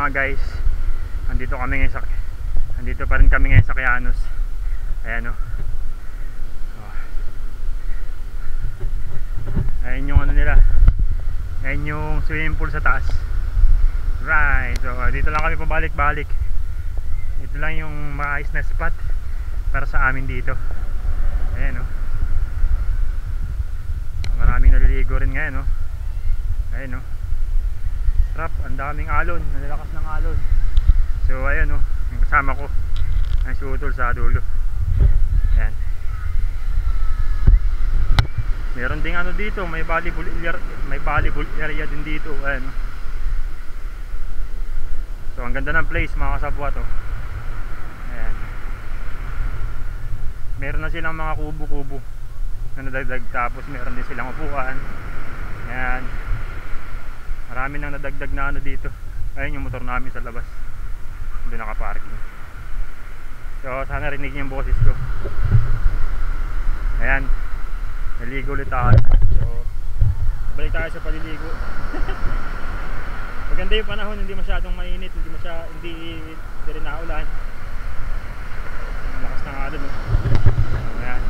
mga guys, andito pa rin kami ngayon sa Quianos. Ayan o. Ayan yung ano nila, ayan yung swimming pool sa taas. Right, so dito lang kami pabalik-balik. Ito lang yung maayos na spot para sa amin dito. Ayan o. Maraming naliligo rin ngayon o. Ayan o. Sarap, ang daming alon, nalalakas ng alon. So ayan o, yung kasama ko ang sutol sa dulo. Ayan. Meron ding ano dito, may volleyball area din dito. Ayan o. So ang ganda ng place mga kasabwat o. Ayan. Meron na silang mga kubo-kubo na nadagdag, tapos meron din silang upuan. Ayan. Marami nang nadagdag na ano dito. Ayun yung motor namin sa labas, doon nakaparking. So sana rinig niyo yung boses ko. Ayan, naligo ulit tayo. So balik tayo sa paliligo. Maganda yung panahon, hindi masyadong mainit, hindi rin naulan. Ang lakas ng alon no? Ayan.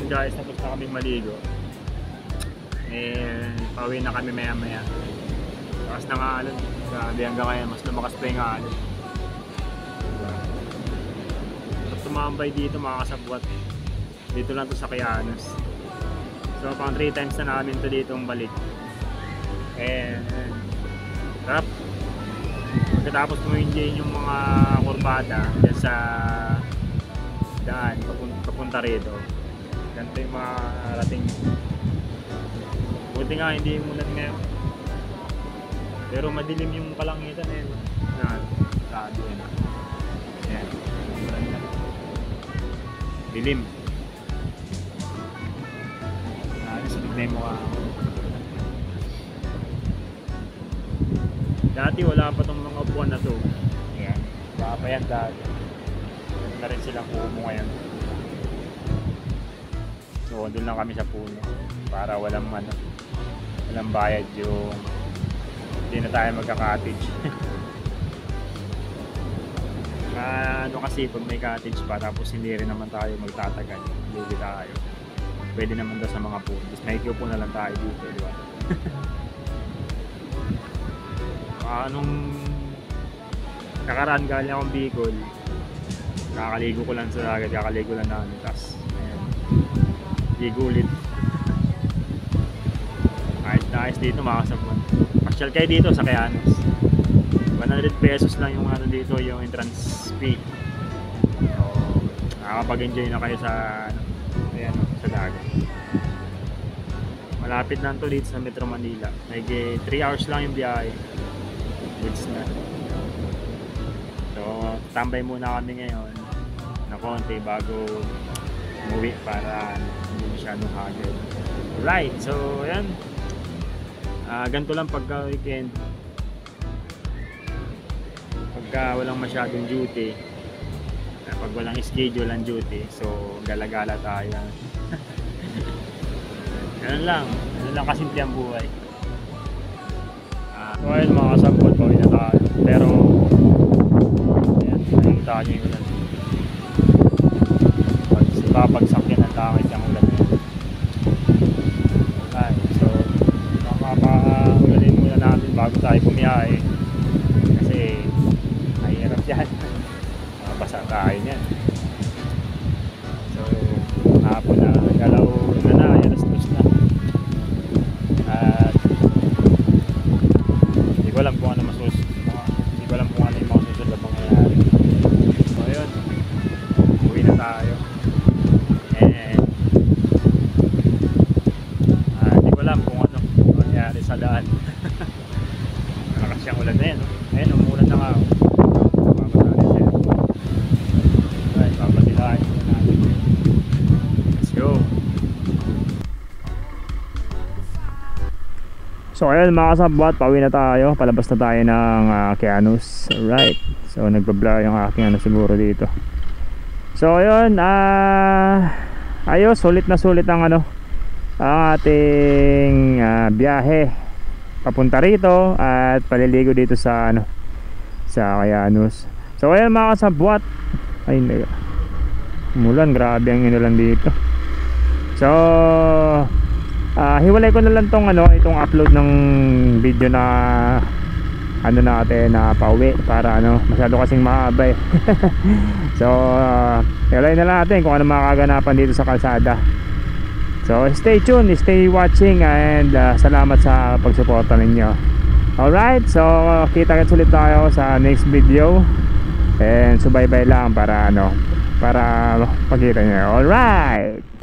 Guys, tapos na kaming maligo. Pauwi na kami maya maya. Lakas ng alon. Grabe, hanggang ngayon mas lumakas pa yung alon. At tumambay dito mga kasabwat. Dito lang to sa Quianos. So pang 3 times na namin to dito ang balik. Sarap. Pagkatapos tuminjay yung mga kurbada dyan sa daan papunta rito. Ganito yung mga rating. Buti nga hindi umulan ngayon. Pero madilim yung kalangitan eh. Sabi yun. Ayan. Dilim. Sa tignan mo dati wala pa tong mga upuan na to. Ayan. Baka pa yan dati. Ganda rin silang kubo ngayon. So doon lang kami sa puno para walang bayad yung hindi na tayo magka-cottage. Kasi pag may cottage pa tapos hindi rin naman tayo magtatagal, lugi tayo. Pwede naman daw sa mga puno. Tapos may po na lang tayo dito, di ba? Anong nakaraan galing akong Bicol, kakaligo ko lang sa dagat, kakaligo lang namin, tapos ayan, ligo ulit. Ayos na ayos dito mga kasabot. Pasyal kayo dito sa Cayanos. 100 pesos lang yung dito, yung entrance fee. So nakakapag-enjoy na kayo sa ayan, sa dagat. Malapit lang to dito sa Metro Manila. May 3 hours lang yung biyahe. Goods na. So tambay muna kami ngayon na konti bago umuwi para hindi masyadong hagod. Right, so ayan, ganito lang pagka weekend, pagka walang masyadong duty, pag walang schedule ang duty, so gala-gala tayo. Ganun lang kasimple ang buhay. So ayun mga kasabot, pauwi na tayo. Pero ayan, nakikita nyo yung ulan. Babagsak yan ang langit yung ulan na yan. Okay, so makapaulalin muna natin bago tayo bumiyahe. Kasi mahirap yan. Basa tayo yan. So hapon na, galaw na alas 2 na. At hindi ko alam kung ano yung mga susunod na mangyayari. So ayun, uwi na tayo. And hindi ko alam kung ano mangyayari sa daan. Malakas siyang ulan na yan, no? Ayun, umulan na nga. Papatilahin na natin. Let's go. So ayun mga kasabwat, pauwi na tayo. Palabas na tayo ng Cayanos. Alright. So nagbablur yung aking siguro dito. So ayun, ayos, sulit na sulit ang ang ating biyahe papunta rito at paliligo dito sa sa Cayanos. So ayun mga kasabwat, ay umulan, grabe ang inulan dito. So hiwalay ko na lang tong itong upload ng video na natin na pauwi para masyado kasing mahaba eh. So hiwalay na lang natin kung ano makakaganapan dito sa kalsada. So stay tuned, stay watching, and salamat sa pagsuporta ninyo. Alright, so kita-kits ulit tayo sa next video, and subaybay lang para para pakita nyo. Alright.